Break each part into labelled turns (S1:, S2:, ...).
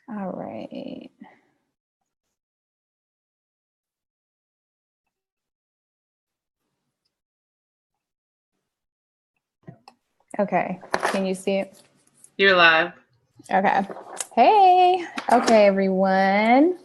S1: All right. Okay, can you see it?
S2: You're live.
S1: Okay. Hey. Okay, everyone.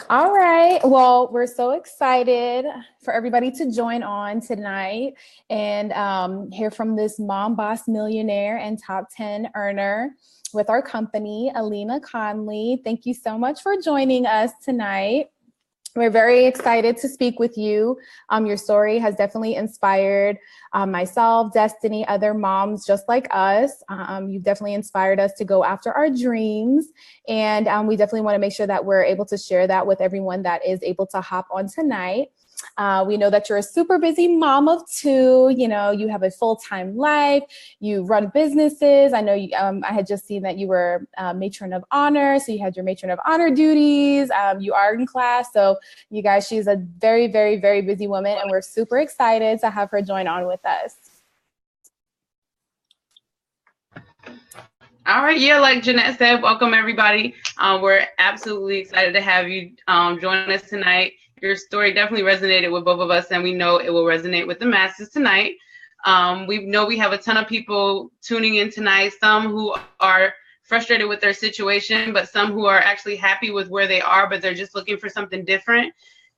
S1: All right. Well, we're so excited for everybody to join on tonight and hear from this mom boss millionaire and top 10 earner with our company, Alena Conley. Thank you so much for joining us tonight. We're very excited to speak with you. Your story has definitely inspired myself, Destiny, other moms just like us. You've definitely inspired us to go after our dreams. And we definitely want to make sure that we're able to share that with everyone that is able to hop on tonight. We know that you're a super busy mom of two. You know, you have a full-time life. You run businesses. I know you, I had just seen that you were matron of honor. So you had your matron of honor duties. You are in class. So you guys, she's a very, very, very busy woman. And we're super excited to have her join on with us.
S2: All right, yeah, like Jeannette said, welcome everybody. We're absolutely excited to have you join us tonight. Your story definitely resonated with both of us, and we know it will resonate with the masses tonight. We know we have a ton of people tuning in tonight, some who are frustrated with their situation, but some who are actually happy with where they are, but they're just looking for something different.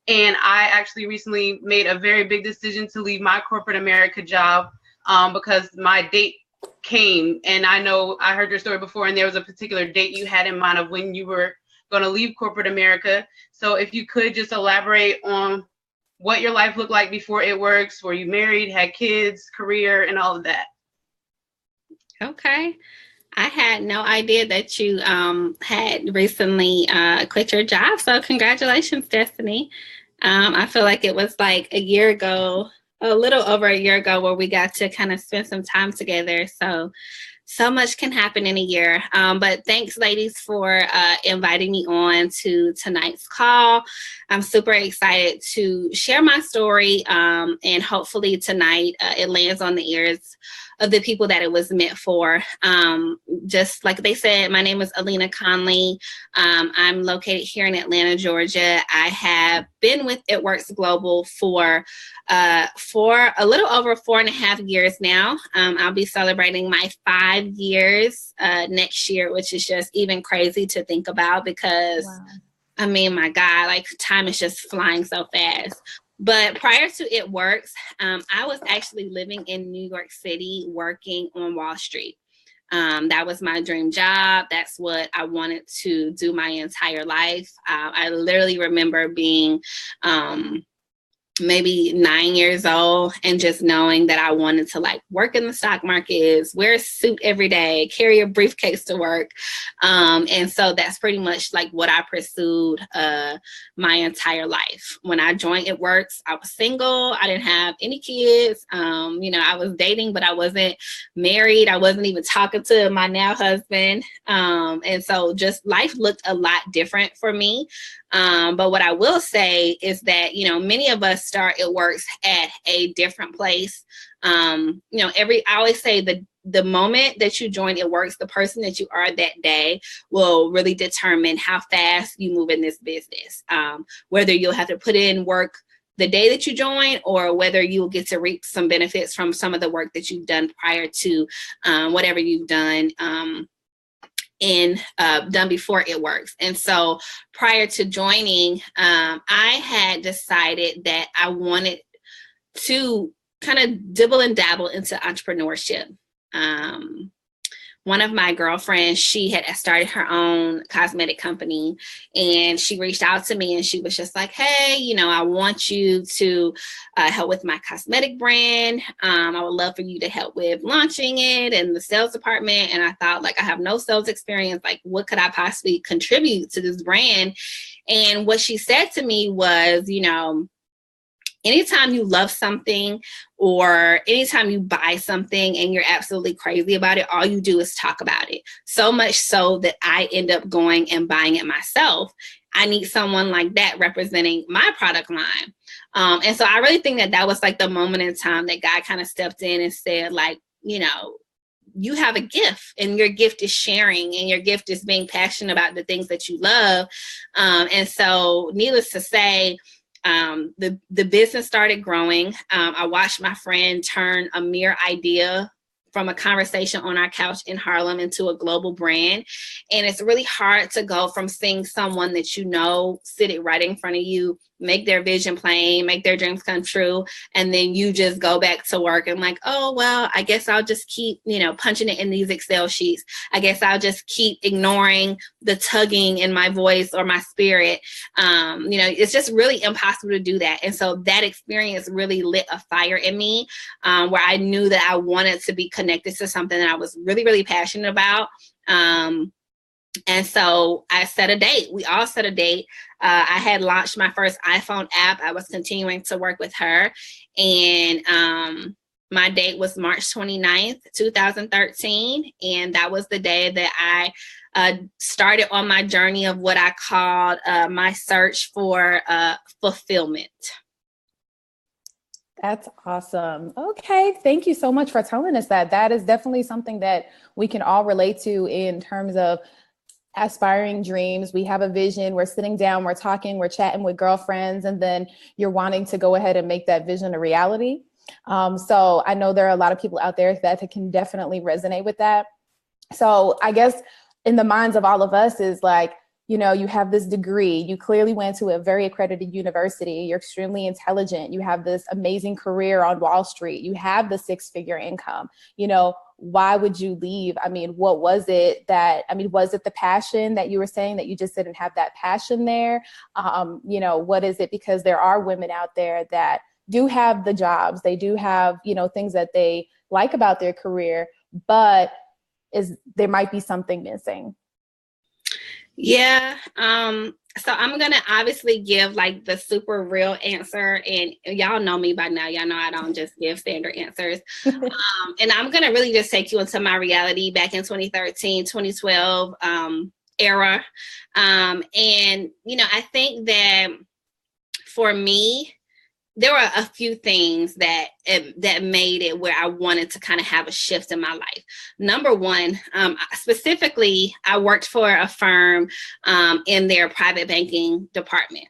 S2: And I actually recently made a very big decision to leave my corporate America job because my date came, and I know I heard your story before, and there was a particular date you had in mind of when you were going to leave corporate America. So if you could just elaborate on what your life looked like before It Works, were you married, had kids, career, and all of that?
S3: Okay. I had no idea that you had recently quit your job. So congratulations, Destiny. I feel like it was like a year ago, a little over a year ago, where we got to kind of spend some time together. So much can happen in a year. But thanks, ladies, for inviting me on to tonight's call. I'm super excited to share my story. And hopefully tonight it lands on the ears of the people that it was meant for. Just like they said, my name is Alena Conley. I'm located here in Atlanta, Georgia. I have been with It Works Global for a little over 4.5 years now. I'll be celebrating my 5 years next year, which is just even crazy to think about because, wow. I mean, my God, like time is just flying so fast. But prior to It Works, I was actually living in New York City working on Wall Street. That was my dream job. That's what I wanted to do my entire life. I literally remember being maybe 9 years old and just knowing that I wanted to like work in the stock markets, wear a suit every day, carry a briefcase to work. And so that's pretty much like what I pursued my entire life. When I joined It Works, I was single. I didn't have any kids. I was dating, but I wasn't married. I wasn't even talking to my now husband. And so just life looked a lot different for me. But what I will say is that, many of us start It Works at a different place. I always say the moment that you join It Works, the person that you are that day will really determine how fast you move in this business. Whether you'll have to put in work the day that you join, or whether you'll get to reap some benefits from some of the work that you've done prior to whatever you've done. Done before It Works. And so prior to joining, I had decided that I wanted to kind of dibble and dabble into entrepreneurship. One of my girlfriends, she had started her own cosmetic company, and she reached out to me and she was just like, hey, I want you to help with my cosmetic brand. I would love for you to help with launching it and the sales department. And I thought, like, I have no sales experience. Like, what could I possibly contribute to this brand? And what she said to me was, anytime you love something or anytime you buy something and you're absolutely crazy about it, all you do is talk about it. So much so that I end up going and buying it myself. I need someone like that representing my product line. And so I really think that was like the moment in time that God kind of stepped in and said, like, you have a gift, and your gift is sharing, and your gift is being passionate about the things that you love. And so needless to say, the business started growing. I watched my friend turn a mere idea from a conversation on our couch in Harlem into a global brand. And it's really hard to go from seeing someone that you know sitting right in front of you, make their vision plain, make their dreams come true, and then you just go back to work and like, oh, well, I guess I'll just keep, punching it in these Excel sheets. I guess I'll just keep ignoring the tugging in my voice or my spirit. It's just really impossible to do that. And so that experience really lit a fire in me, where I knew that I wanted to be connected to something that I was really, really passionate about. And so I set a date. We all set a date. I had launched my first iPhone app. I was continuing to work with her. And my date was March 29th, 2013. And that was the day that I started on my journey of what I called my search for fulfillment.
S1: That's awesome. Okay. Thank you so much for telling us that. That is definitely something that we can all relate to in terms of aspiring dreams. We have a vision, we're sitting down, we're talking, we're chatting with girlfriends, and then you're wanting to go ahead and make that vision a reality. So I know there are a lot of people out there that can definitely resonate with that. So I guess in the minds of all of us is like, you have this degree, you clearly went to a very accredited university, you're extremely intelligent, you have this amazing career on Wall Street, you have the 6-figure income, why would you leave? I mean, what was it was it the passion that you were saying that you just didn't have that passion there? What is it? Because there are women out there that do have the jobs, they do have, things that they like about their career, but there might be something missing.
S3: Yeah. So I'm going to obviously give like the super real answer, and y'all know me by now. Y'all know I don't just give standard answers. And I'm going to really just take you into my reality back in 2013, 2012 era. And, I think that for me, there were a few things that made it where I wanted to kind of have a shift in my life. Number one, specifically, I worked for a firm in their private banking department,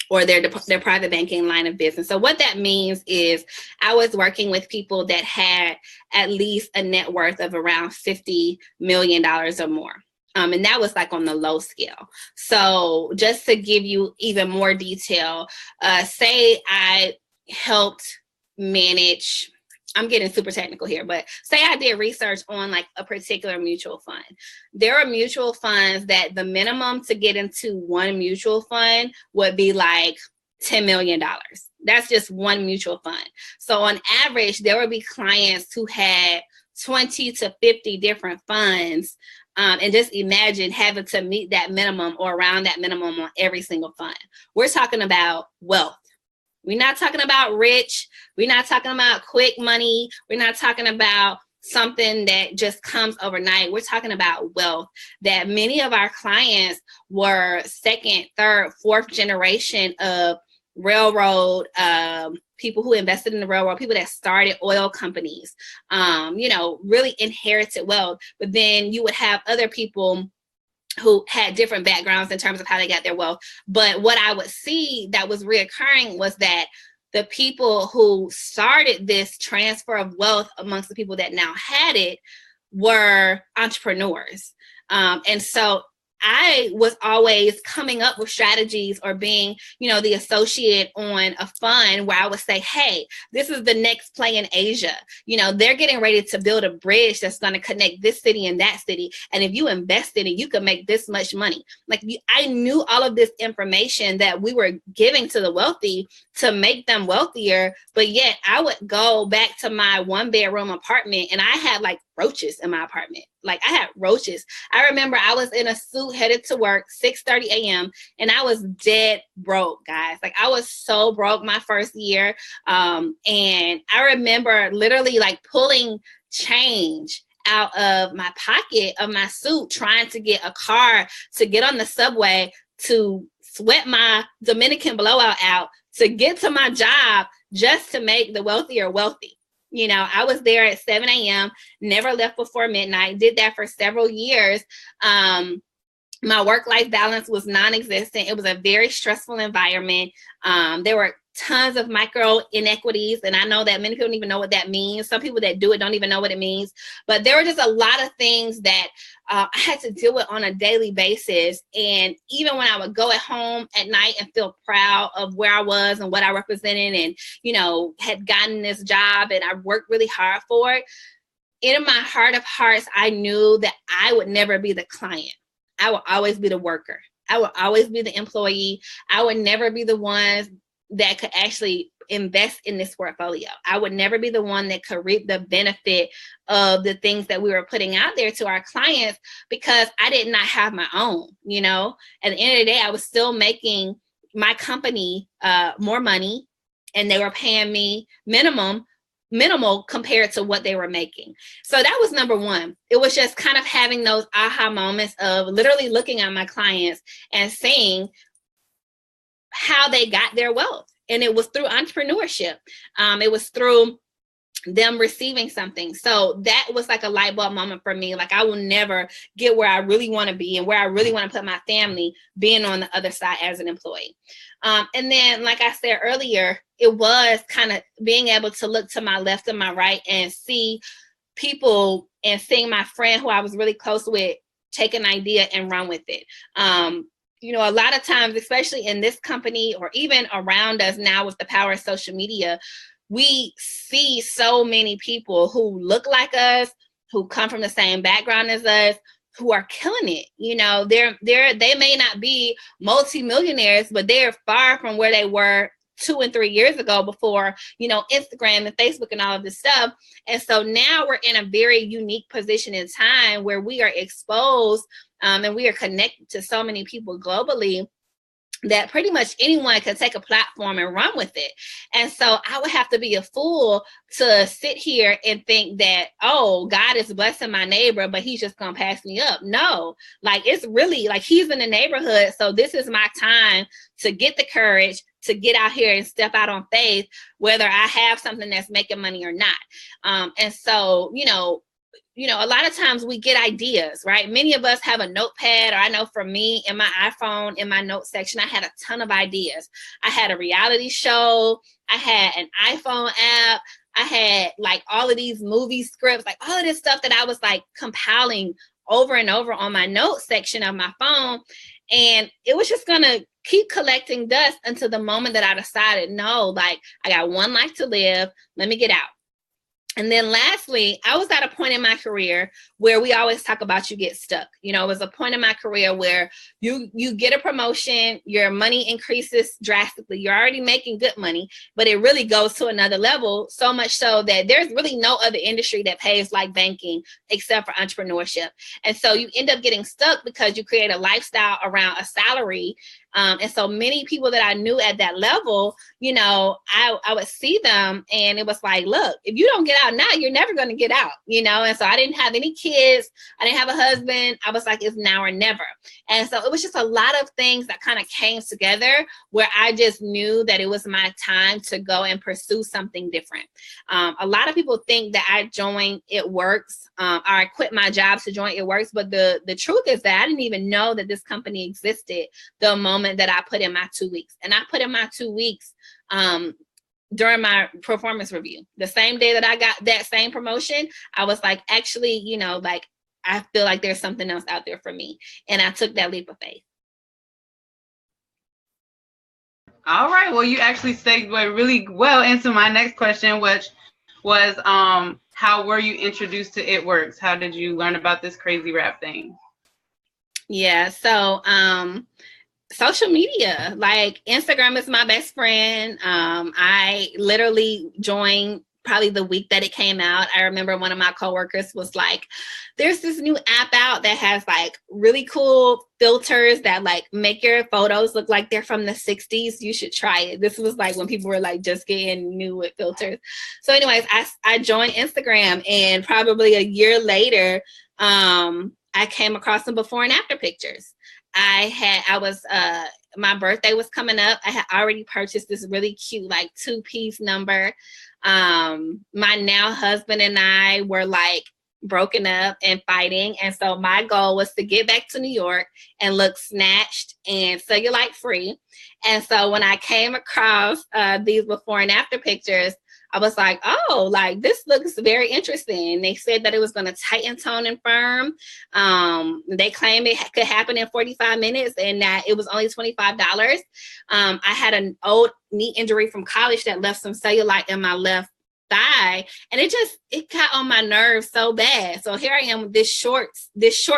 S3: or their private banking line of business. So what that means is I was working with people that had at least a net worth of around $50 million or more. And that was like on the low scale. So just to give you even more detail, say I helped manage, I'm getting super technical here, but say I did research on like a particular mutual fund. There are mutual funds that the minimum to get into one mutual fund would be like $10 million. That's just one mutual fund. So on average, there would be clients who had 20 to 50 different funds. And just imagine having to meet that minimum or around that minimum on every single fund. We're talking about wealth. We're not talking about rich. We're not talking about quick money. We're not talking about something that just comes overnight. We're talking about wealth, that many of our clients were second, third, fourth generation of railroad, people who invested in the railroad, people that started oil companies, really inherited wealth. But then you would have other people who had different backgrounds in terms of how they got their wealth. But what I would see that was reoccurring was that the people who started this transfer of wealth amongst the people that now had it were entrepreneurs. And so I was always coming up with strategies or being, the associate on a fund where I would say, hey, this is the next play in Asia. They're getting ready to build a bridge that's going to connect this city and that city. And if you invest in it, you can make this much money. I knew all of this information that we were giving to the wealthy to make them wealthier. But yet I would go back to my 1-bedroom apartment and I had like roaches in my apartment. I had roaches. I remember I was in a suit headed to work, 6:30 a.m. and I was dead broke, guys. I was so broke my first year. And I remember literally pulling change out of my pocket of my suit, trying to get a car to get on the subway, to sweat my Dominican blowout out, to get to my job just to make the wealthier wealthy. You know, I was there at 7 a.m., never left before midnight, did that for several years. My work-life balance was non-existent. It was a very stressful environment. There were tons of micro inequities, and I know that many people don't even know what that means. Some people that do it don't even know what it means. But there were just a lot of things that I had to deal with on a daily basis. And even when I would go at home at night and feel proud of where I was and what I represented and, you know, had gotten this job and I worked really hard for it, in my heart of hearts, I knew that I would never be the client. I will always be the worker. I will always be the employee. I would never be the one that could actually invest in this portfolio. I would never be the one that could reap the benefit of the things that we were putting out there to our clients because I did not have my own, you know. At the end of the day, I was still making my company more money, and they were paying me minimal compared to what they were making. So that was number one. It was just kind of having those aha moments of literally looking at my clients and seeing how they got their wealth. And it was through entrepreneurship. It was through them receiving something. So that was like a light bulb moment for me. Like, I will never get where I really want to be and where I really want to put my family being on the other side as an employee. And then, like I said earlier, it was kind of being able to look to my left and my right and see people and seeing my friend who I was really close with take an idea and run with it. You know, a lot of times, especially in this company or even around us now with the power of social media, we see so many people who look like us, who come from the same background as us, who are killing it. You know, they may not be multimillionaires, but they're far from where they were 2 and 3 years ago before, you know, Instagram and Facebook and all of this stuff. And so now we're in a very unique position in time where we are exposed and we are connected to so many people globally that pretty much anyone could take a platform and run with it. And so I would have to be a fool to sit here and think that, oh, God is blessing my neighbor, but he's just going to pass me up. No, like, it's really like he's in the neighborhood. So this is my time to get the courage to get out here and step out on faith, whether I have something that's making money or not. And so, you know, a lot of times we get ideas, right? Many of us have a notepad, or I know for me in my iPhone, in my notes section, I had a ton of ideas. I had a reality show. I had an iPhone app. I had like all of these movie scripts, like all of this stuff that I was like compiling over and over on my notes section of my phone. And it was just going to keep collecting dust until the moment that I decided, no, like, I got one life to live. Let me get out. And then lastly, I was at a point in my career where we always talk about you get stuck. You know, it was a point in my career where you get a promotion, your money increases drastically. You're already making good money, but it really goes to another level, so much so that there's really no other industry that pays like banking except for entrepreneurship. And so you end up getting stuck because you create a lifestyle around a salary. And so many people that I knew at that level, you know, I would see them and it was like, look, if you don't get out now, you're never going to get out, you know? And so I didn't have any kids. I didn't have a husband. I was like, it's now or never. And so it was just a lot of things that kind of came together where I just knew that it was my time to go and pursue something different. A lot of people think that I joined It Works, or I quit my job to join It Works. But the truth is that I didn't even know that this company existed the moment that I put in my 2 weeks. And I put in my 2 weeks during my performance review. The same day that I got that same promotion, I was like, actually, you know, like, I feel like there's something else out there for me. And I took that leap of faith.
S2: All right. Well, you actually segued really well into my next question, which was, how were you introduced to It Works? How did you learn about this crazy rap thing?
S3: Yeah. So, social media, like Instagram is my best friend. I literally joined probably the week that it came out. I remember one of my coworkers was like, there's this new app out that has like really cool filters that like make your photos look like they're from the 60s. You should try it. This was like when people were like just getting new with filters. So anyways, I joined Instagram, and probably a year later, I came across some before and after pictures. I was my birthday was coming up. I had already purchased this really cute, like 2-piece number. My now husband and I were like broken up and fighting. And so my goal was to get back to New York and look snatched and cellulite free. And so when I came across these before and after pictures, I was like, oh, like this looks very interesting. They said that it was going to tighten, tone, and firm. They claimed it could happen in 45 minutes and that it was only $25. I had an old knee injury from college that left some cellulite in my left thigh, and it got on my nerves so bad. So here I am with this short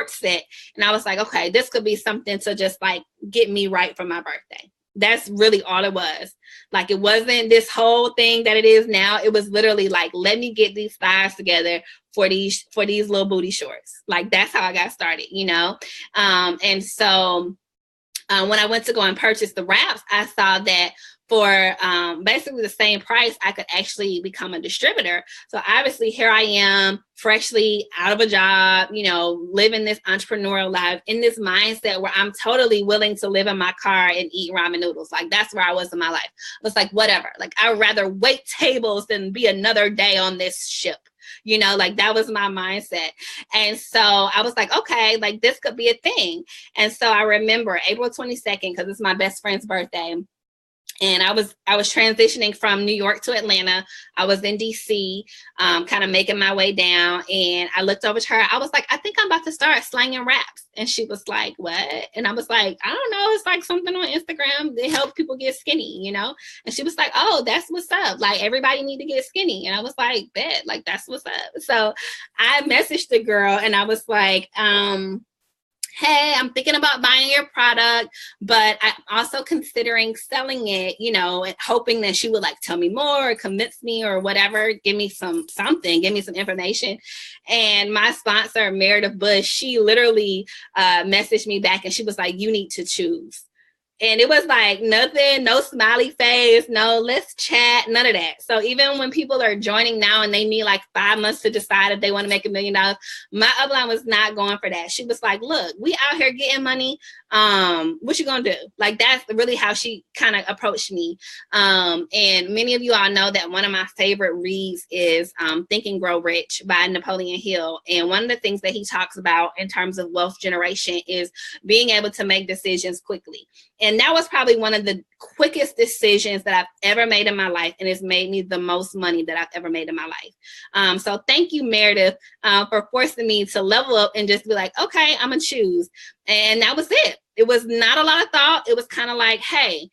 S3: set, and I was like, okay, this could be something to just like get me right for my birthday. That's really all it was. Like, it wasn't this whole thing that it is now. It was literally like, let me get these thighs together for these little booty shorts. Like, that's how I got started, you know? And so when I went to go and purchase the wraps, I saw that for basically the same price, I could actually become a distributor. So obviously here I am, freshly out of a job, you know, living this entrepreneurial life in this mindset where I'm totally willing to live in my car and eat ramen noodles. Like, that's where I was in my life. It was like, whatever. Like, I would rather wait tables than be another day on this ship. You know, like that was my mindset. And so I was like, okay, like this could be a thing. And so I remember April 22nd, because it's my best friend's birthday. And I was transitioning from New York to Atlanta. I was in DC, kind of making my way down. And I looked over to her. I was like, I think I'm about to start slanging raps. And she was like, what? And I was like, I don't know. It's like something on Instagram that helps people get skinny, you know? And she was like, oh, that's what's up. Like, everybody need to get skinny. And I was like, bet, like, that's what's up. So I messaged the girl and I was like, hey, I'm thinking about buying your product, but I'm also considering selling it, you know, and hoping that she would like tell me more or convince me or whatever, give me some information. And my sponsor, Meredith Bush, she literally messaged me back and she was like, you need to choose. And it was like nothing, no smiley face, no let's chat, none of that. So even when people are joining now and they need like 5 months to decide if they want to make $1 million, my upline was not going for that. She was like, look, we out here getting money. What you gonna do? Like, that's really how she kind of approached me. And many of you all know that one of my favorite reads is Think and Grow Rich by Napoleon Hill. And one of the things that he talks about in terms of wealth generation is being able to make decisions quickly. And that was probably one of the quickest decisions that I've ever made in my life. And it's made me the most money that I've ever made in my life. So thank you, Meredith, for forcing me to level up and just be like, okay, I'm going to choose. And that was it. It was not a lot of thought. It was kind of like, hey,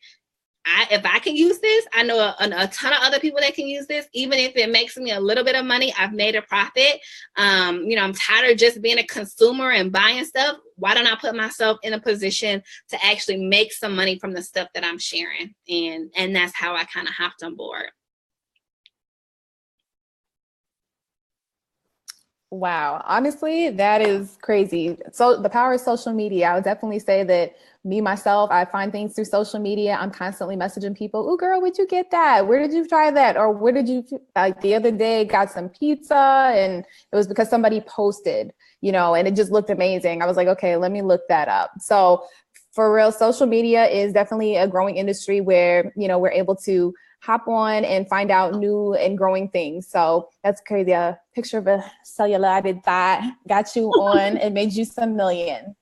S3: if I can use this, I know a ton of other people that can use this. Even if it makes me a little bit of money, I've made a profit. You know, I'm tired of just being a consumer and buying stuff. Why don't I put myself in a position to actually make some money from the stuff that I'm sharing? And that's how I kind of hopped on board.
S1: Wow. Honestly, that is crazy. So the power of social media, I would definitely say that me, myself, I find things through social media. I'm constantly messaging people. Oh, girl, where'd you get that? Where did you try that? Or where did you, like the other day, got some pizza and it was because somebody posted, you know, and it just looked amazing. I was like, okay, let me look that up. So for real, social media is definitely a growing industry where, you know, we're able to hop on and find out new and growing things. So that's crazy. A picture of a cellulite thigh got you on and made you some million.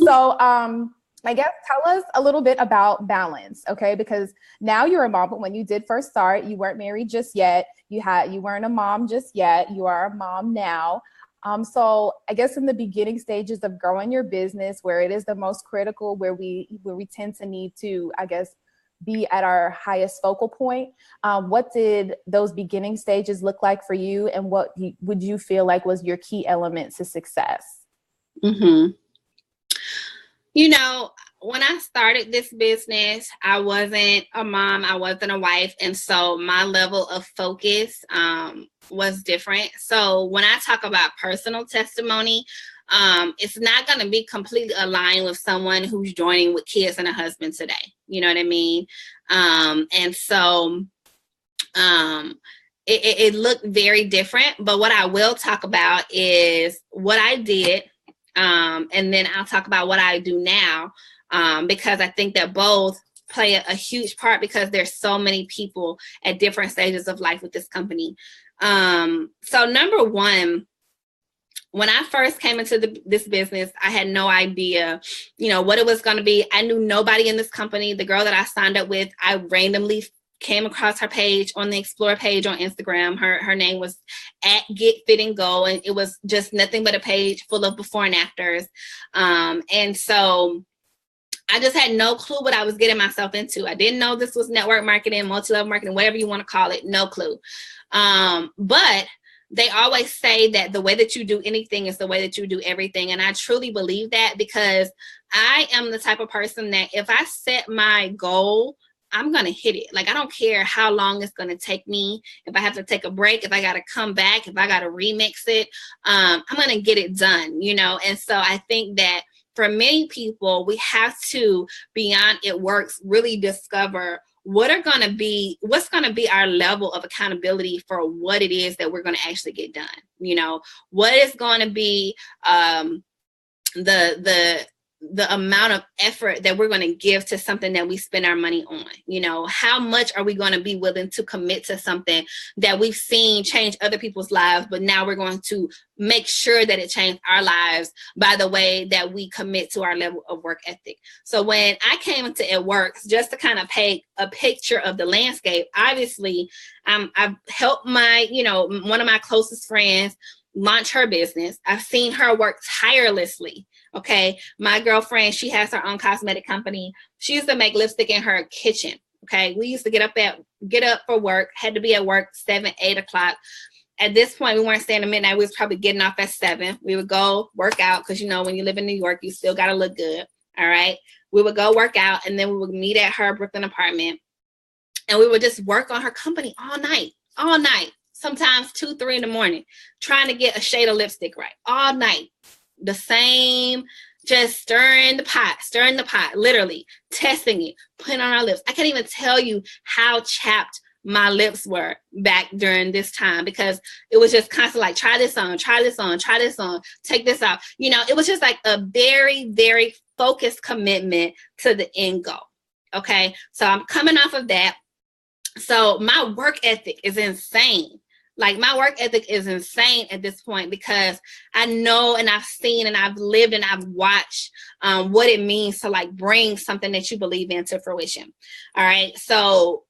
S1: So I guess tell us a little bit about balance, okay? Because now you're a mom, but when you did first start, you weren't married just yet. You weren't a mom just yet. You are a mom now. So I guess in the beginning stages of growing your business, where it is the most critical, where we tend to need to, I guess, be at our highest focal point. What did those beginning stages look like for you? And what would you feel like was your key element to success?
S3: Mm-hmm. You know, when I started this business, I wasn't a mom, I wasn't a wife. And so my level of focus was different. So when I talk about personal testimony, it's not going to be completely aligned with someone who's joining with kids and a husband today. You know what I mean? And so it looked very different. But what I will talk about is what I did. And then I'll talk about what I do now. because I think that both play a huge part because there's so many people at different stages of life with this company. So number one, when I first came into this business, I had no idea, what it was going to be. I knew nobody in this company. The girl that I signed up with, I randomly came across her page on the Explore page on Instagram. Her name was @GetFitAndGo, and it was just nothing but a page full of before and afters. And so I just had no clue what I was getting myself into. I didn't know this was network marketing, multi-level marketing, whatever you want to call it, no clue. But they always say that the way that you do anything is the way that you do everything. And I truly believe that, because I am the type of person that if I set my goal, I'm going to hit it. Like, I don't care how long it's going to take me. If I have to take a break, if I got to come back, if I got to remix it, I'm going to get it done, And so I think that for many people, we have to, beyond it works, really discover what's going to be our level of accountability for what it is that we're going to actually get done. What is going to be the amount of effort that we're going to give to something that we spend our money on. How much are we going to be willing to commit to something that we've seen change other people's lives, but now we're going to make sure that it changed our lives by the way that we commit to our level of work ethic. So when I came into It Works, just to kind of paint a picture of the landscape, obviously I've helped one of my closest friends launch her business. I've seen her work tirelessly. Okay. My girlfriend, she has her own cosmetic company. She used to make lipstick in her kitchen. Okay. We used to get up for work, had to be at work 7, 8 o'clock. At this point, we weren't staying at midnight. We was probably getting off at 7. We would go work out because, when you live in New York, you still got to look good. All right. We would go work out, and then we would meet at her Brooklyn apartment, and we would just work on her company all night, sometimes 2, 3 in the morning, trying to get a shade of lipstick right all night. The same, just stirring the pot, literally testing it, putting on our lips. I can't even tell you how chapped my lips were back during this time, because it was just constantly like, try this on, take this off. It was just like a very, very focused commitment to the end goal. Okay. So I'm coming off of that. So my work ethic is insane. Like, my work ethic is insane at this point, because I know, and I've seen, and I've lived, and I've watched what it means to like bring something that you believe in to fruition. All right. So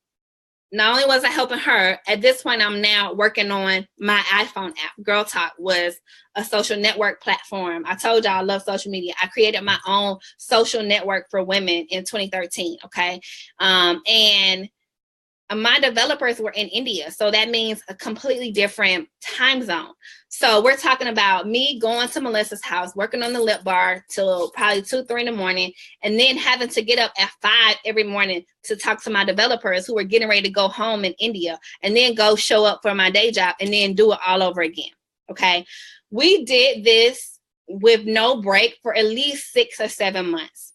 S3: not only was I helping her, at this point, I'm now working on my iPhone app. Girl Talk was a social network platform. I told y'all I love social media. I created my own social network for women in 2013. Okay. And my developers were in India. So that means a completely different time zone. So we're talking about me going to Melissa's house, working on the lip bar till probably 2, 3 in the morning, and then having to get up at 5 every morning to talk to my developers who were getting ready to go home in India, and then go show up for my day job and then do it all over again. Okay. We did this with no break for at least 6 or 7 months.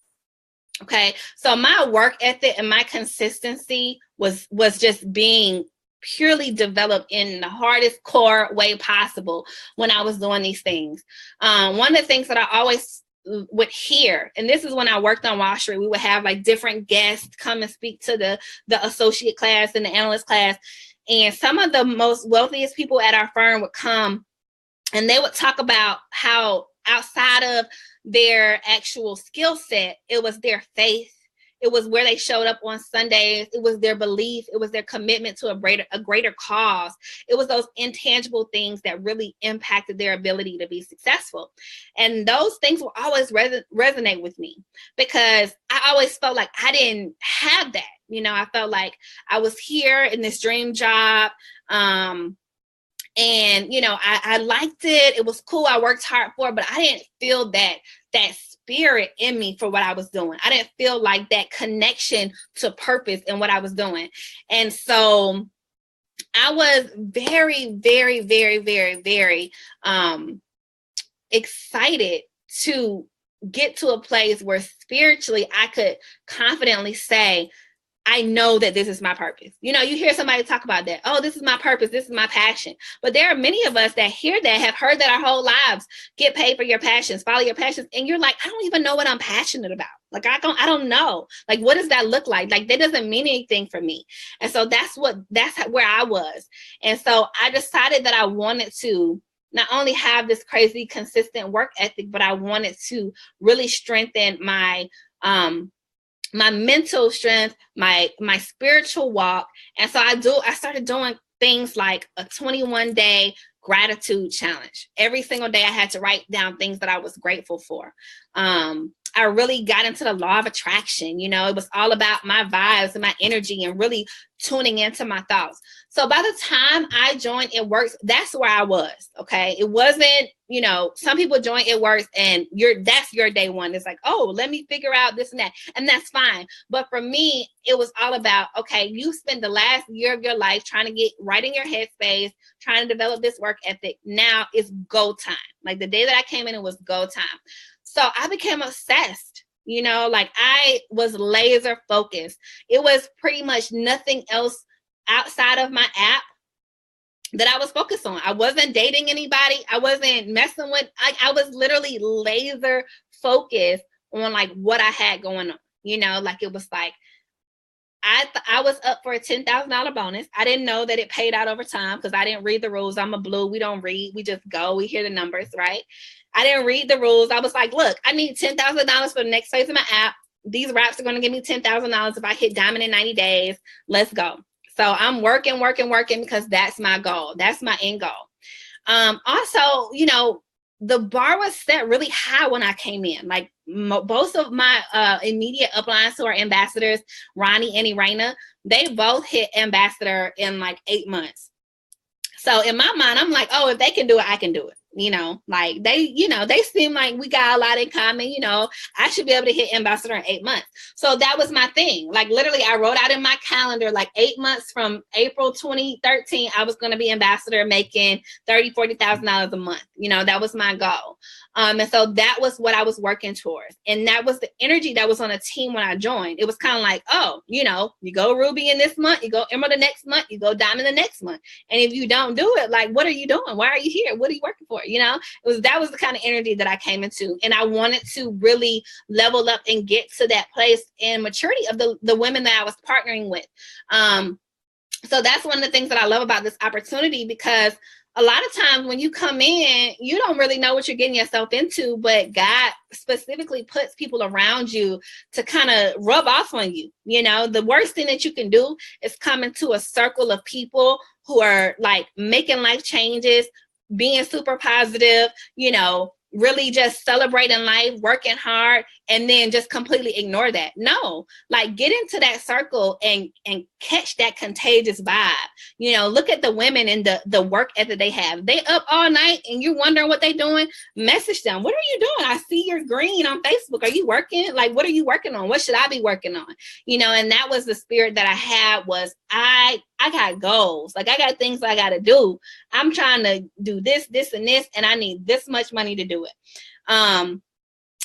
S3: Okay. So my work ethic and my consistency was just being purely developed in the hardest core way possible when I was doing these things. One of the things that I always would hear, and this is when I worked on Wall Street, we would have like different guests come and speak to the associate class and the analyst class. And some of the most wealthiest people at our firm would come, and they would talk about how outside of their actual skill set, it was their faith. It was where they showed up on Sundays. It was their belief. It was their commitment to a greater cause. It was those intangible things that really impacted their ability to be successful. And those things will always resonate with me, because I always felt like I didn't have that. I felt like I was here in this dream job. And, I liked it. It was cool. I worked hard for it, but I didn't feel that spirit in me for what I was doing. I didn't feel like that connection to purpose in what I was doing. And so I was very, very, very, very, very excited to get to a place where spiritually I could confidently say, I know that this is my purpose. You hear somebody talk about that. Oh, this is my purpose. This is my passion. But there are many of us that hear that, have heard that our whole lives. Get paid for your passions, follow your passions. And you're like, I don't even know what I'm passionate about. Like, I don't know. Like, what does that look like? Like, that doesn't mean anything for me. And so that's where I was. And so I decided that I wanted to not only have this crazy consistent work ethic, but I wanted to really strengthen my mental strength, my spiritual walk. And so I started doing things like a 21-day gratitude challenge. Every single day I had to write down things that I was grateful for. I really got into the law of attraction. It was all about my vibes and my energy and really tuning into my thoughts. So by the time I joined It Works, that's where I was. Okay. It wasn't, some people join It Works and that's your day one. It's like, oh, let me figure out this and that. And that's fine. But for me, it was all about, okay, you spend the last year of your life trying to get right in your headspace, trying to develop this work ethic. Now it's go time. Like the day that I came in, it was go time. So I became obsessed, like I was laser focused. It was pretty much nothing else outside of my app that I was focused on. I wasn't dating anybody. I wasn't messing with, I was literally laser focused on like what I had going on, like it was like, I was up for a $10,000 bonus. I didn't know that it paid out over time because I didn't read the rules. I'm a blue. We don't read. We just go. We hear the numbers, right? I didn't read the rules. I was like, look, I need $10,000 for the next phase of my app. These raps are going to give me $10,000 if I hit diamond in 90 days. Let's go. So I'm working because that's my goal. That's my end goal. Also, the bar was set really high when I came in. Like both of my immediate uplines who are ambassadors, Ronnie and Irena, they both hit ambassador in like 8 months. So in my mind, I'm like, oh, if they can do it, I can do it. Like they seem like we got a lot in common, I should be able to hit ambassador in 8 months. So that was my thing. Like literally I wrote out in my calendar, like 8 months from April 2013, I was going to be ambassador making $30,000, $40,000 a month. That was my goal. And so that was what I was working towards. And that was the energy that was on the team when I joined. It was kind of like, oh, you go Ruby in this month, you go Emerald the next month, you go Diamond the next month. And if you don't do it, like, what are you doing? Why are you here? What are you working for? That was the kind of energy that I came into. And I wanted to really level up and get to that place and maturity of the women that I was partnering with. So that's one of the things that I love about this opportunity, because a lot of times when you come in, you don't really know what you're getting yourself into, but God specifically puts people around you to kind of rub off on you. The worst thing that you can do is come into a circle of people who are like making life changes, being super positive, really just celebrating life, working hard, and then just completely ignore that. No, like get into that circle and catch that contagious vibe. Look at the women and the work ethic they have. They up all night and you're wondering what they're doing. Message them. What are you doing? I see you're green on Facebook. Are you working? Like, what are you working on? What should I be working on? And that was the spirit that I had, was I got goals. Like I got things I got to do. I'm trying to do this, and this, and I need this much money to do it.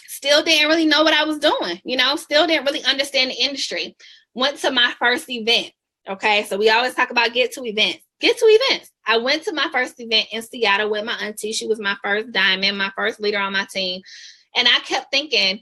S3: Still didn't really know what I was doing, still didn't really understand the industry. Went to my first event. Okay. So we always talk about get to events. I went to my first event in Seattle with my auntie. She was my first diamond, my first leader on my team. And I kept thinking,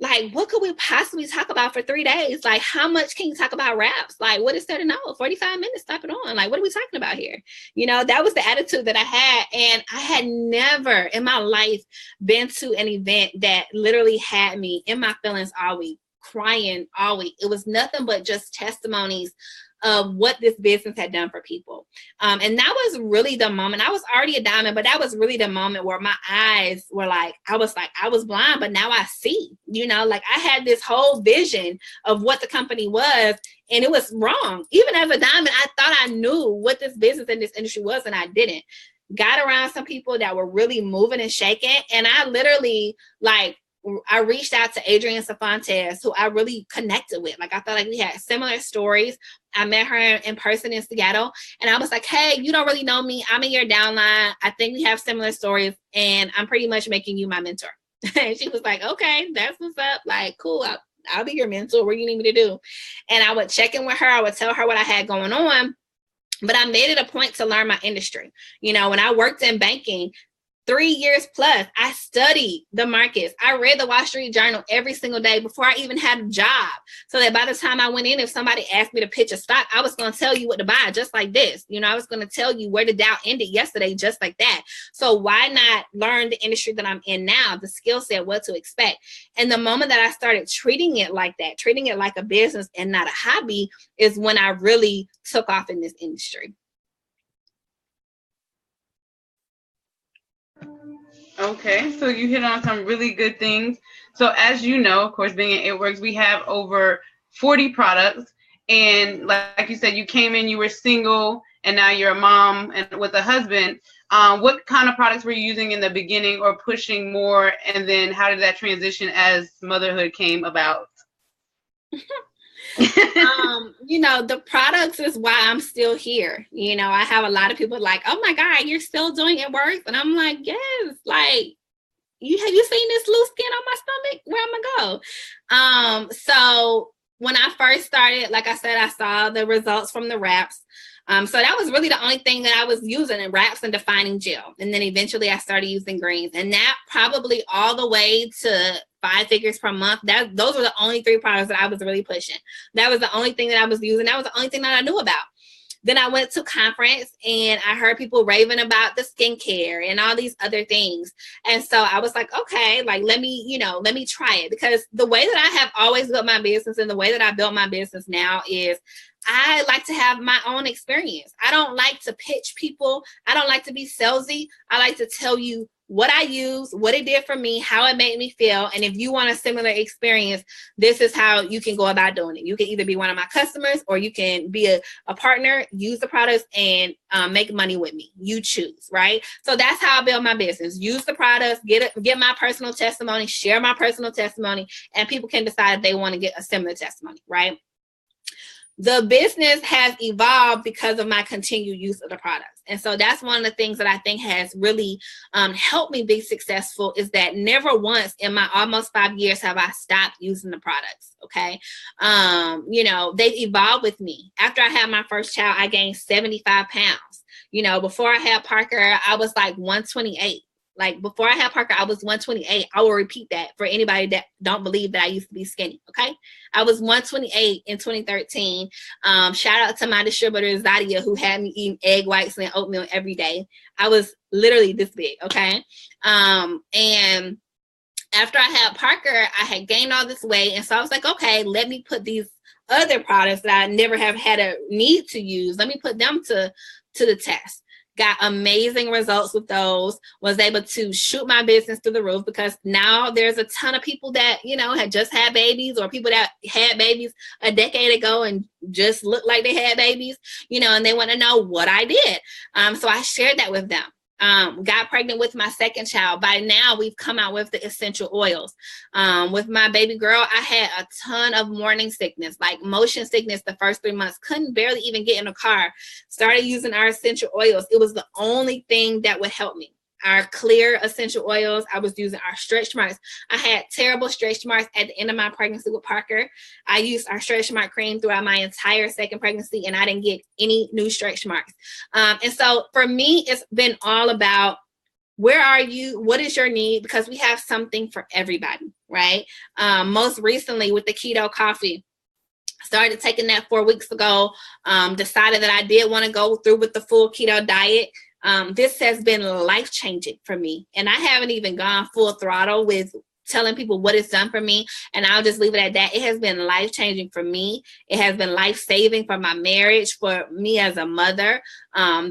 S3: like, what could we possibly talk about for 3 days? Like, how much can you talk about raps? Like, what is there to know? 45 minutes, type it on. Like, what are we talking about here? That was the attitude that I had. And I had never in my life been to an event that literally had me in my feelings all week, crying all week. It was nothing but just testimonies of what this business had done for people. And that was really the moment. I was already a diamond, but that was really the moment where my eyes were like, I was blind, but now I see, like I had this whole vision of what the company was, and it was wrong. Even as a diamond, I thought I knew what this business and this industry was, and I didn't. Got around some people that were really moving and shaking. And I literally I reached out to Adrienne Safontes, who I really connected with. Like, I felt like we had similar stories. I met her in person in Seattle, and I was like, hey, you don't really know me. I'm in your downline. I think we have similar stories, and I'm pretty much making you my mentor. And she was like, okay, that's what's up. Like, cool. I'll be your mentor. What do you need me to do? And I would check in with her. I would tell her what I had going on. But I made it a point to learn my industry. You know, when I worked in banking, 3 years plus, I studied the markets. I read the Wall Street Journal every single day before I even had a job. So that by the time I went in, if somebody asked me to pitch a stock, I was going to tell you what to buy, just like this. You know, I was going to tell you where the Dow ended yesterday, just like that. So why not learn the industry that I'm in now, the skill set, what to expect? And the moment that I started treating it like that, treating it like a business and not a hobby, is when I really took off in this industry.
S2: Okay, so you hit on some really good things. So as you know, of course, being in It Works, we have over 40 products. And like you said, you came in, you were single, and now you're a mom and with a husband. What kind of products were you using in the beginning or pushing more? And then how did that transition as motherhood came about?
S3: You know, the products is why I'm still here. You know, I have a lot of people like, oh my God, you're still doing It Works. And I'm like, yes, like, have you seen this loose skin on my stomach? Where am I go? So when I first started, like I said, I saw the results from the wraps. So that was really the only thing that I was using, in wraps and defining gel. And then eventually I started using greens, and that probably all the way to 5 figures per month. Those were the only 3 products that I was really pushing. That was the only thing that I was using. That was the only thing that I knew about. Then I went to conference and I heard people raving about the skincare and all these other things. And so I was like, okay, like, let me try it. Because the way that I have always built my business and the way that I built my business now is I like to have my own experience. I don't like to pitch people. I don't like to be salesy. I like to tell you what I use, what it did for me, how it made me feel. And if you want a similar experience, this is how you can go about doing it. You can either be one of my customers or you can be a partner, use the products, and make money with me. You choose, right? So that's how I build my business. Use the products, get my personal testimony, share my personal testimony, and people can decide if they want to get a similar testimony, right? The business has evolved because of my continued use of the products. And so that's one of the things that I think has really helped me be successful, is that never once in my almost 5 years have I stopped using the products. Okay. You know, they've evolved with me. After I had my first child, I gained 75 pounds. You know, before I had Parker, I was like 128. Like, before I had Parker, I was 128. I will repeat that for anybody that don't believe that I used to be skinny, okay? I was 128 in 2013. Shout out to my distributor, Zadia, who had me eating egg whites and oatmeal every day. I was literally this big, okay? And after I had Parker, I had gained all this weight. And so I was like, okay, let me put these other products that I never have had a need to use, let me put them to the test. Got amazing results with those, was able to shoot my business through the roof, because now there's a ton of people that, you know, had just had babies, or people that had babies a decade ago and just looked like they had babies, you know, and they want to know what I did. So I shared that with them. Got pregnant with my second child. By now we've come out with the essential oils. With my baby girl, I had a ton of morning sickness, like motion sickness the first 3 months, couldn't barely even get in a car. Started using our essential oils. It was the only thing that would help me. Our clear essential oils. I was using our stretch marks. I had terrible stretch marks at the end of my pregnancy with Parker. I used our stretch mark cream throughout my entire second pregnancy, and I didn't get any new stretch marks. And so for me, it's been all about, where are you? What is your need? Because we have something for everybody, right? Most recently with the keto coffee, started taking that 4 weeks ago, decided that I did want to go through with the full keto diet. This has been life-changing for me. And I haven't even gone full throttle with telling people what it's done for me. And I'll just leave it at that. It has been life-changing for me. It has been life-saving for my marriage, for me as a mother,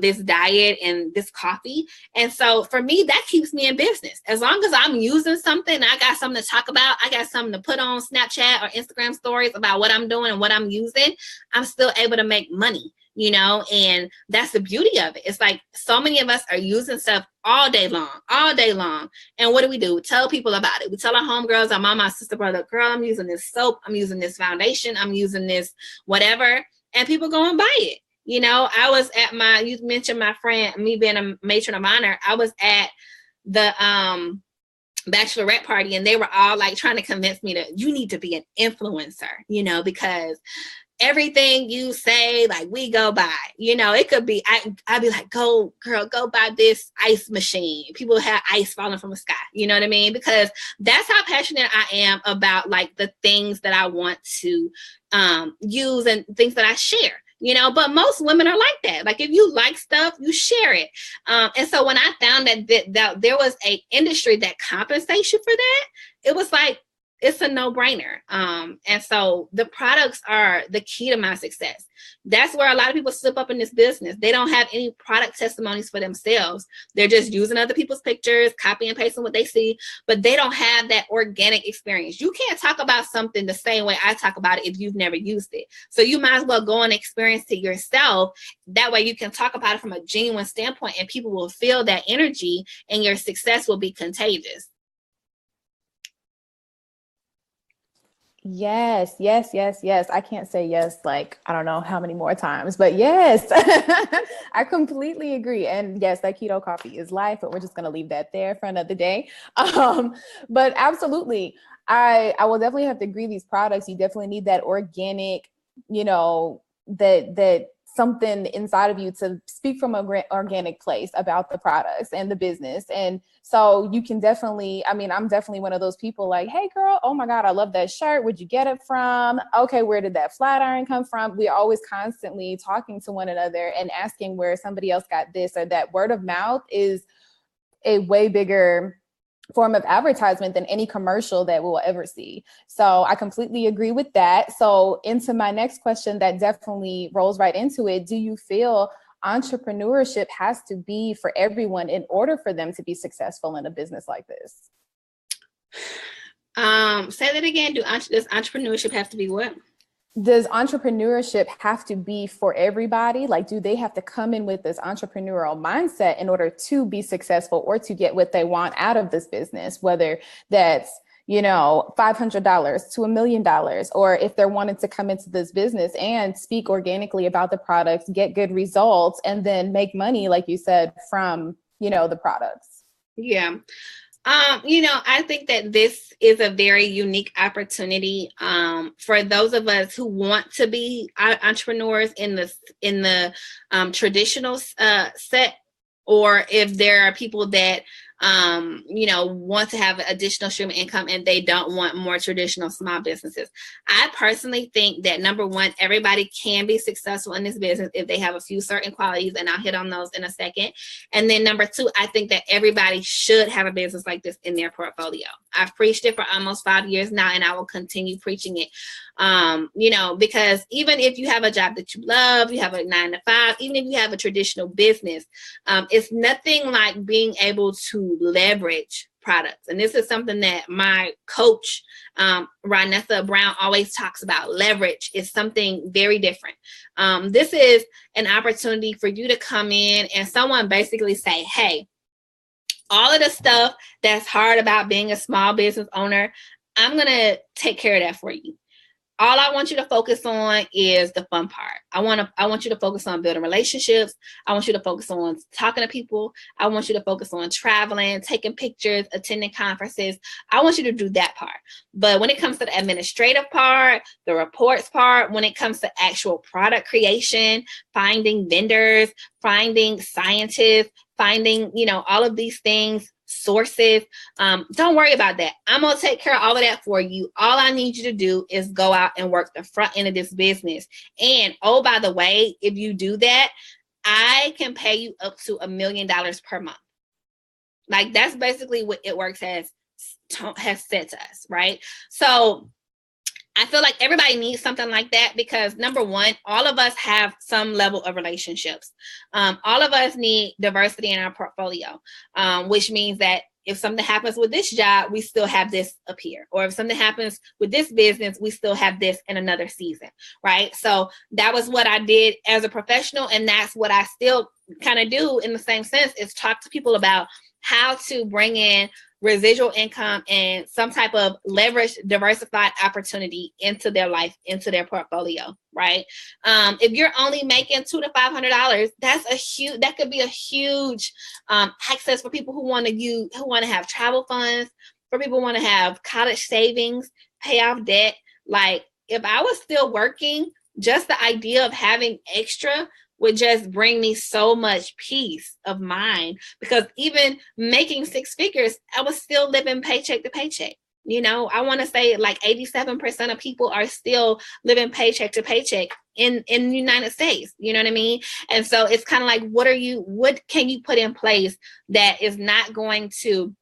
S3: this diet and this coffee. And so for me, that keeps me in business. As long as I'm using something, I got something to talk about, I got something to put on Snapchat or Instagram stories about what I'm doing and what I'm using, I'm still able to make money. You know, and that's the beauty of it. It's like, so many of us are using stuff all day long. And what do? We tell people about it. We tell our homegirls, our mom, our sister, brother, girl, I'm using this soap, I'm using this foundation, I'm using this whatever, and people go and buy it. You know, I was at you mentioned my friend, me being a matron of honor, I was at the bachelorette party, and they were all like trying to convince me that you need to be an influencer, you know, because everything you say, like, we go buy, you know, it could be, I'd be like, go girl, go buy this ice machine. People have ice falling from the sky. You know what I mean? Because that's how passionate I am about like the things that I want to use and things that I share. You know, but most women are like that. Like if you like stuff, you share it. And so when I found that there was a industry that compensates you for that, it was like, it's a no-brainer. And so the products are the key to my success. That's where a lot of people slip up in this business. They don't have any product testimonies for themselves. They're just using other people's pictures, copy and pasting what they see, but they don't have that organic experience. You can't talk about something the same way I talk about it if you've never used it. So you might as well go and experience it yourself. That way you can talk about it from a genuine standpoint and people will feel that energy and your success will be contagious.
S1: Yes, yes, yes, yes. I can't say yes, like, I don't know how many more times, but yes, I completely agree. And yes, that keto coffee is life, but we're just going to leave that there for another day. But absolutely, I will definitely have to agree. These products, you definitely need that organic, you know, that something inside of you to speak from an organic place about the products and the business. And so you can definitely, I mean, I'm definitely one of those people like, hey girl, oh my God, I love that shirt. Where'd you get it from? Okay, where did that flat iron come from? We're always constantly talking to one another and asking where somebody else got this or that. Word of mouth is a way bigger form of advertisement than any commercial that we'll ever see. So I completely agree with that. So into my next question that definitely rolls right into it. Do you feel entrepreneurship has to be for everyone in order for them to be successful in a business like this?
S3: Say that again. Does entrepreneurship have to be what?
S1: Does entrepreneurship have to be for everybody? Like, do they have to come in with this entrepreneurial mindset in order to be successful or to get what they want out of this business, whether that's, you know, $500 to $1 million, or if they're wanting to come into this business and speak organically about the products, get good results, and then make money, like you said, from, you know, the products?
S3: Yeah. You know, I think that this is a very unique opportunity for those of us who want to be entrepreneurs in the traditional set, or if there are people that you know, want to have additional stream of income and they don't want more traditional small businesses. I personally think that number one, everybody can be successful in this business if they have a few certain qualities, and I'll hit on those in a second. And then number two, I think that everybody should have a business like this in their portfolio. I've preached it for almost 5 years now, and I will continue preaching it. You know, because even if you have a job that you love, you have a 9 to 5, even if you have a traditional business, it's nothing like being able to leverage products. And this is something that my coach, Ronessa Brown, always talks about. Leverage is something very different. This is an opportunity for you to come in and someone basically say, hey, all of the stuff that's hard about being a small business owner, I'm going to take care of that for you. All I want you to focus on is the fun part. I want you to focus on building relationships. I want you to focus on talking to people. I want you to focus on traveling, taking pictures, attending conferences. I want you to do that part. But when it comes to the administrative part, the reports part, when it comes to actual product creation, finding vendors, finding scientists, finding, you know, all of these things, sources, don't worry about that. I'm going to take care of all of that for you. All I need you to do is go out and work the front end of this business. And oh, by the way, if you do that, I can pay you up to $1 million per month. Like, that's basically what It Works has said to us, right? So I feel like everybody needs something like that because, number one, all of us have some level of relationships. All of us need diversity in our portfolio, which means that if something happens with this job, we still have this up here. Or if something happens with this business, we still have this in another season, right? So that was what I did as a professional, and that's what I still kind of do in the same sense, is talk to people about how to bring in residual income and some type of leverage, diversified opportunity into their life, into their portfolio, right? If you're only making $200 to $500, that could be a huge access for people who want to have travel funds, for people who want to have college savings, pay off debt. Like, if I was still working, just the idea of having extra would just bring me so much peace of mind, because even making six figures, I was still living paycheck to paycheck. You know, I want to say like 87% of people are still living paycheck to paycheck in the United States. You know what I mean? And so it's kind of like, what can you put in place that is not going to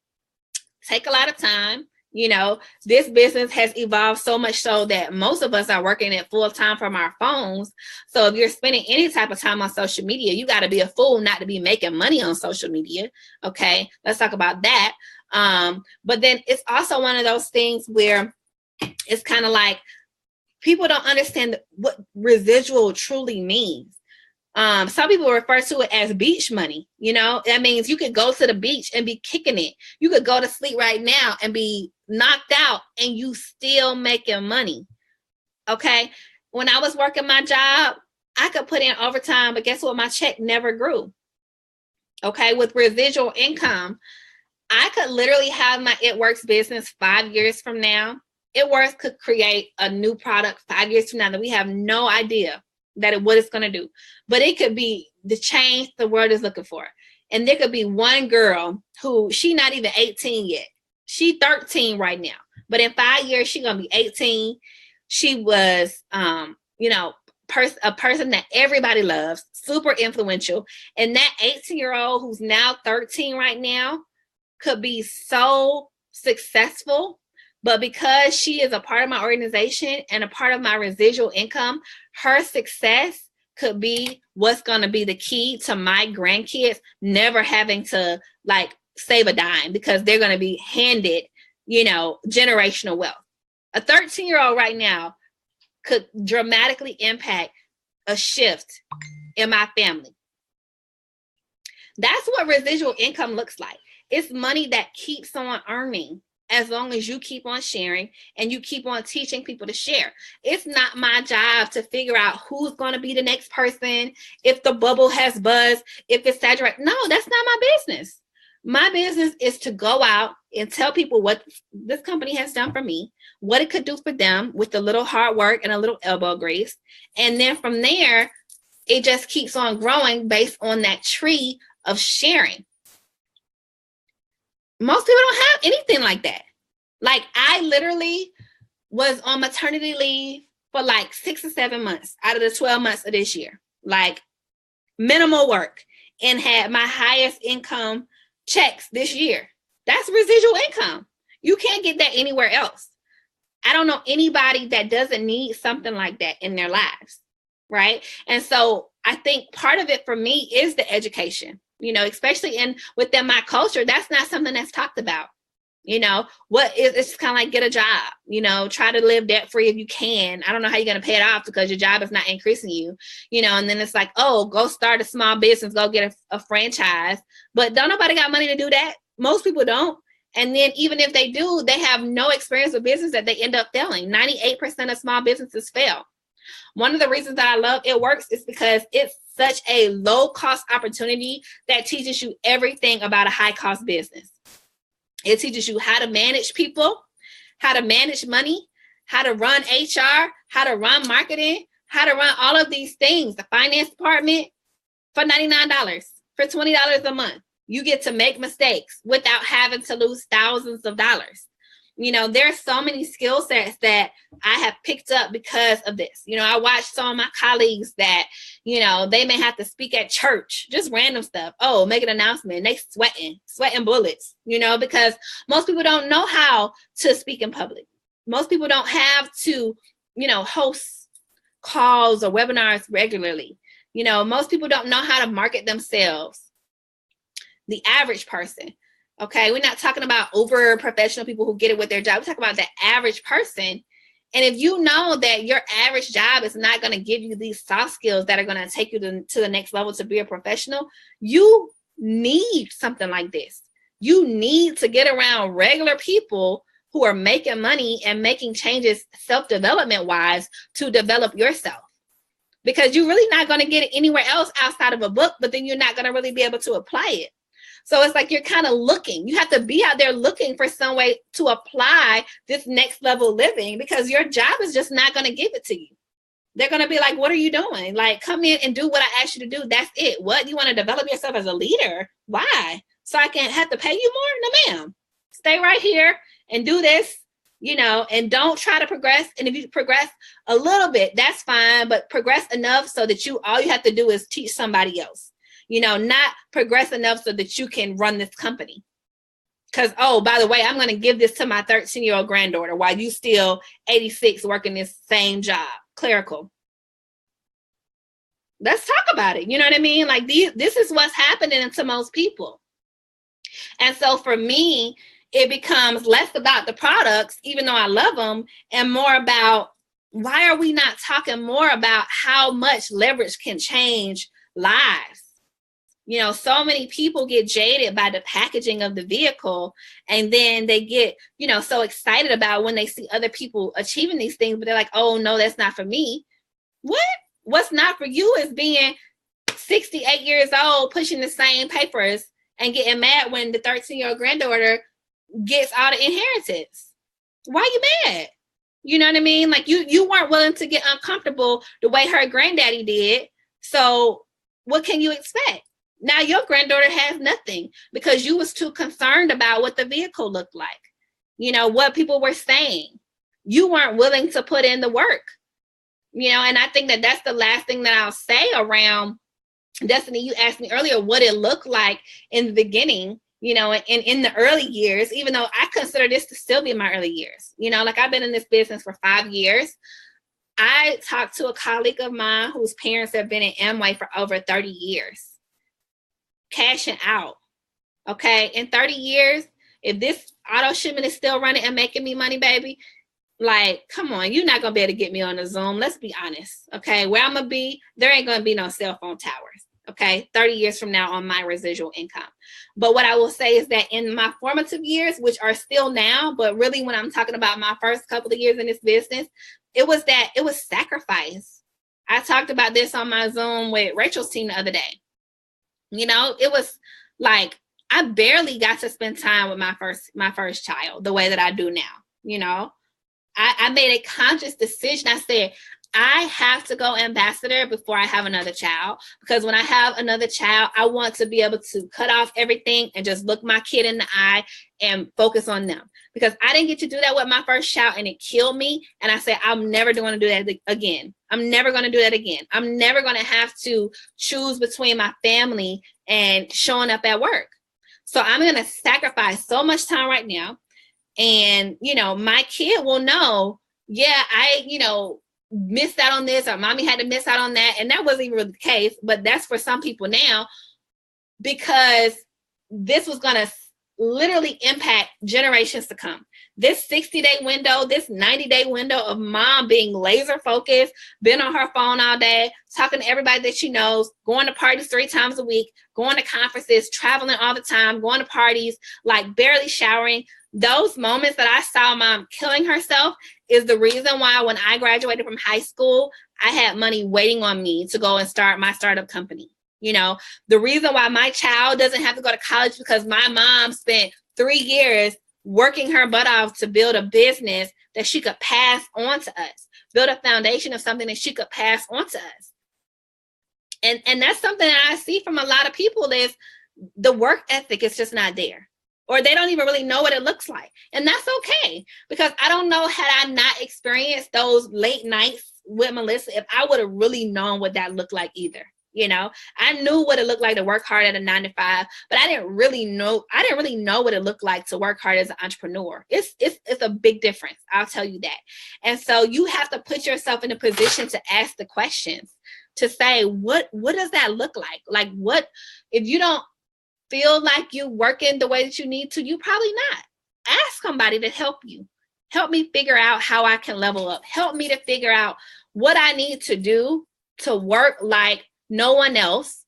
S3: take a lot of time? You know, this business has evolved so much so that most of us are working it full time from our phones. So if you're spending any type of time on social media, you got to be a fool not to be making money on social media. Okay, let's talk about that. But then it's also one of those things where it's kind of like people don't understand what residual truly means. Some people refer to it as beach money. You know, that means you could go to the beach and be kicking it. You could go to sleep right now and be knocked out and you still making money. Okay. When I was working my job, I could put in overtime, but guess what? My check never grew. Okay. With residual income, I could literally have my It Works business 5 years from now. It Works could create a new product 5 years from now that we have no idea what it's going to do. But it could be the change the world is looking for. And there could be one girl who she not even 18 yet. She 13 right now. But in 5 years, she's going to be 18. She was, a person that everybody loves, super influential. And that 18-year-old who's now 13 right now could be so successful, but because she is a part of my organization and a part of my residual income, her success could be what's going to be the key to my grandkids never having to like save a dime, because they're going to be handed, generational wealth. A 13-year-old right now could dramatically impact a shift in my family. That's what residual income looks like. It's money that keeps on earning as long as you keep on sharing and you keep on teaching people to share. It's not my job to figure out who's going to be the next person, if the bubble has buzz, if it's saturated. No, that's not my business. My business is to go out and tell people what this company has done for me, what it could do for them with a little hard work and a little elbow grease. And then from there, it just keeps on growing based on that tree of sharing. Most people don't have anything like that. Like, I literally was on maternity leave for like 6 or 7 months out of the 12 months of this year, like minimal work, and had my highest income checks this year. That's residual income. You can't get that anywhere else. I don't know anybody that doesn't need something like that in their lives, right? And so I think part of it for me is the education. Especially within my culture, that's not something that's talked about. It's kind of like get a job, try to live debt free if you can. I don't know how you're going to pay it off because your job is not increasing you, and then it's like, oh, go start a small business, go get a franchise. But don't nobody got money to do that. Most people don't. And then even if they do, they have no experience with business that they end up failing. 98% of small businesses fail. One of the reasons that I love It Works is because it's such a low cost opportunity that teaches you everything about a high cost business. It teaches you how to manage people, how to manage money, how to run HR, how to run marketing, how to run all of these things. The finance department for $99, for $20 a month. You get to make mistakes without having to lose thousands of dollars. There's so many skill sets that I have picked up because of this. I watched some of my colleagues that, they may have to speak at church, just random stuff. Oh, make an announcement. They sweating bullets, because most people don't know how to speak in public. Most people don't have to, host calls or webinars regularly. Most people don't know how to market themselves. The average person. Okay, we're not talking about over professional people who get it with their job. We're talking about the average person. And if you know that your average job is not going to give you these soft skills that are going to take you to the next level to be a professional, you need something like this. You need to get around regular people who are making money and making changes self-development wise to develop yourself. Because you're really not going to get it anywhere else outside of a book, but then you're not going to really be able to apply it. So it's like you're kind of looking. You have to be out there looking for some way to apply this next level living, because your job is just not going to give it to you. They're going to be like, what are you doing? Like, come in and do what I asked you to do. That's it. What? You want to develop yourself as a leader? Why? So I can have to pay you more? No, ma'am. Stay right here and do this, and don't try to progress. And if you progress a little bit, that's fine, but progress enough so that all you have to do is teach somebody else. Not progress enough so that you can run this company. Because, oh, by the way, I'm going to give this to my 13-year-old granddaughter while you still 86 working this same job, clerical. Let's talk about it. You know what I mean? Like, this is what's happening to most people. And so for me, it becomes less about the products, even though I love them, and more about, why are we not talking more about how much leverage can change lives? So many people get jaded by the packaging of the vehicle, and then they get, so excited about when they see other people achieving these things, but they're like, oh, no, that's not for me. What? What's not for you is being 68 years old, pushing the same papers and getting mad when the 13-year-old granddaughter gets all the inheritance. Why are you mad? You know what I mean? Like, you weren't willing to get uncomfortable the way her granddaddy did. So what can you expect? Now your granddaughter has nothing because you was too concerned about what the vehicle looked like. What people were saying. You weren't willing to put in the work. And I think that that's the last thing that I'll say around Destiny. You asked me earlier what it looked like in the beginning, and in the early years, even though I consider this to still be my early years. Like, I've been in this business for 5 years. I talked to a colleague of mine whose parents have been in Amway for over 30 years. Cashing out. Okay. In 30 years, if this auto shipment is still running and making me money, baby, like, come on, you're not going to be able to get me on a Zoom. Let's be honest. Okay. Where I'm going to be, there ain't going to be no cell phone towers. Okay. 30 years from now on my residual income. But what I will say is that in my formative years, which are still now, but really when I'm talking about my first couple of years in this business, it was sacrifice. I talked about this on my Zoom with Rachel's team the other day. It was like, I barely got to spend time with my first child the way that I do now. I made a conscious decision. I said, I have to go ambassador before I have another child, because when I have another child, I want to be able to cut off everything and just look my kid in the eye and focus on them, because I didn't get to do that with my first child and it killed me. And I said, I'm never going to do that again. I'm never going to do that again. I'm never going to have to choose between my family and showing up at work. So I'm going to sacrifice so much time right now. And, my kid will know, yeah, I, missed out on this, or mommy had to miss out on that. And that wasn't even really the case, but that's for some people now, because this was going to literally impact generations to come. This 60-day window, this 90-day window of mom being laser focused, been on her phone all day, talking to everybody that she knows, going to parties 3 times a week, going to conferences, traveling all the time, going to parties, like barely showering. Those moments that I saw mom killing herself is the reason why when I graduated from high school, I had money waiting on me to go and start my startup company. The reason why my child doesn't have to go to college, because my mom spent 3 years working her butt off to build a business that she could pass on to us, build a foundation of something that she could pass on to us. And that's something that I see from a lot of people, is the work ethic is just not there, or they don't even really know what it looks like. And that's okay, because I don't know, had I not experienced those late nights with Melissa, if I would have really known what that looked like either. I knew what it looked like to work hard at a 9 to 5, but I didn't really know what it looked like to work hard as an entrepreneur. It's a big difference. I'll tell you that. And so you have to put yourself in a position to ask the questions, to say, what does that look like? Like, what, if you don't feel like you're working the way that you need to, you probably not. Ask somebody to help you. Help me figure out how I can level up. Help me to figure out what I need to do to work like no one else.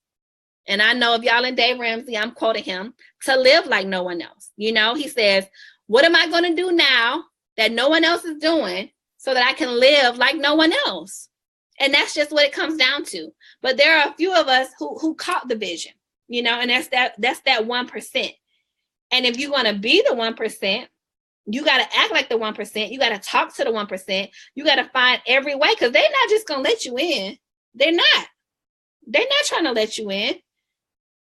S3: And I know if y'all in Dave Ramsey, I'm quoting him, to live like no one else. He says, what am I going to do now that no one else is doing so that I can live like no one else? And that's just what it comes down to. But there are a few of us who caught the vision. you know, and that's that 1%. And if you're going to be the 1%, you got to act like the 1%. You got to talk to the 1%. You got to find every way, because they're not just going to let you in. They're not trying to let you in.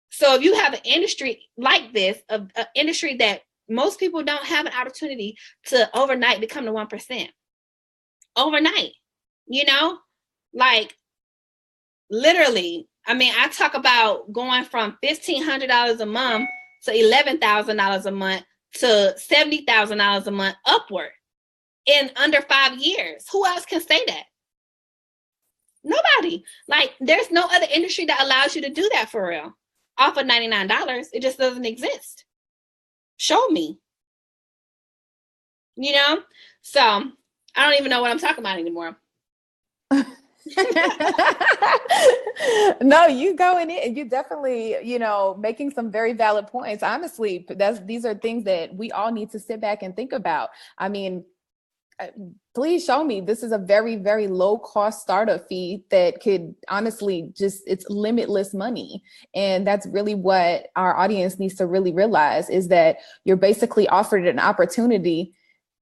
S3: So if you have an industry like this, an industry that most people don't have an opportunity to overnight become the 1%. Overnight, you know, like literally, I mean, I talk about going from $1,500 a month to $11,000 a month to $70,000 a month upward in under 5 years. Who else can say that? Nobody. Like, there's no other industry that allows you to do that for real. Off of $99, it just doesn't exist. Show me. You know? So I don't even know what I'm talking about anymore.
S1: No, you going in, you definitely, you know, making some very valid points. Honestly, these are things that we all need to sit back and think about. I mean, please show me. This is a very, very low cost startup fee that could honestly it's limitless money. And that's really what our audience needs to really realize, is that you're basically offered an opportunity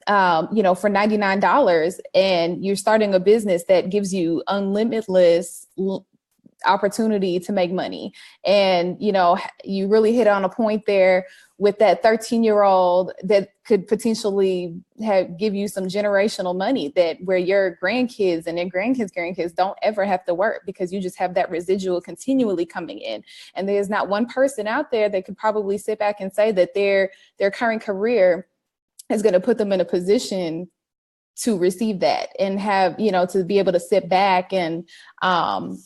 S1: you know, for $99, and you're starting a business that gives you unlimitless opportunity to make money. And, you know, you really hit on a point there with that 13-year-old that could potentially give you some generational money, that where your grandkids and their grandkids don't ever have to work, because you just have that residual continually coming in. And there's not one person out there that could probably sit back and say that their current career is going to put them in a position to receive that and have, you know, to be able to sit back and,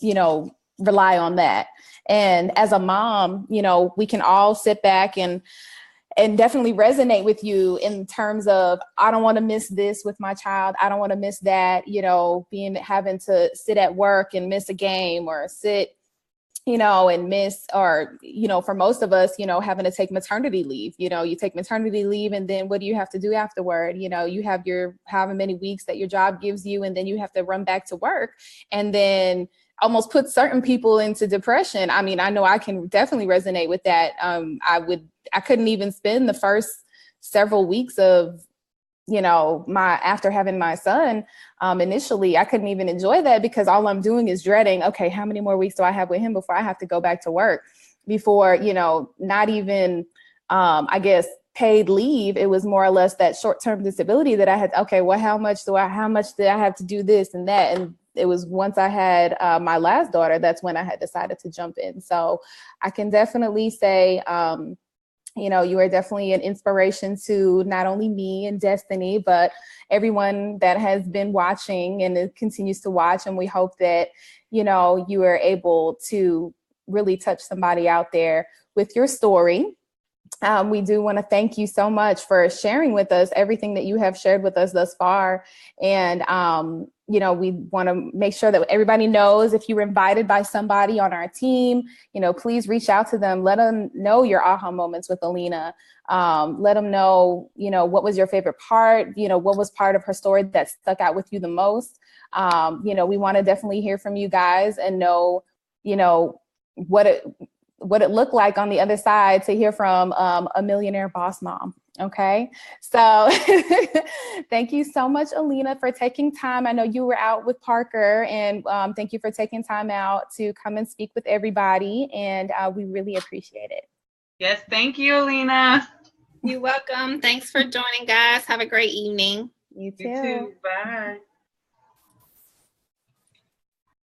S1: you know, rely on that. And as a mom, you know, we can all sit back and definitely resonate with you in terms of, I don't want to miss this with my child. I don't want to miss that, you know, having to sit at work and miss a game, or sit, you know, and miss, or, you know, for most of us, you know, having to take maternity leave. You know, you take maternity leave, and then what do you have to do afterward? You know, you have your however many weeks that your job gives you, and then you have to run back to work, and then almost put certain people into depression. I mean, I know I can definitely resonate with that. I couldn't even spend the first several weeks of, you know, after having my son, initially, I couldn't even enjoy that, because all I'm doing is dreading, okay, how many more weeks do I have with him before I have to go back to work? Before, you know, not even, I guess, paid leave. It was more or less that short-term disability that I had. Okay, well, how much did I have to do this and that? And it was once I had my last daughter, that's when I had decided to jump in. So I can definitely say, you know, you are definitely an inspiration to not only me and Destiny, but everyone that has been watching and continues to watch. And we hope that, you know, you are able to really touch somebody out there with your story. We do want to thank you so much for sharing with us everything that you have shared with us thus far. And, you know, we want to make sure that everybody knows, if you were invited by somebody on our team, you know, please reach out to them. Let them know your aha moments with Alena. Let them know, you know, what was your favorite part? You know, what was part of her story that stuck out with you the most? You know, we want to definitely hear from you guys and know, you know, what it looked like on the other side to hear from a millionaire boss mom. Okay. So thank you so much, Alena, for taking time. I know you were out with Parker, and thank you for taking time out to come and speak with everybody. And we really appreciate it.
S2: Yes. Thank you, Alena.
S3: You're welcome. Thanks for joining, guys. Have a great evening.
S1: You too.
S2: You too. Bye.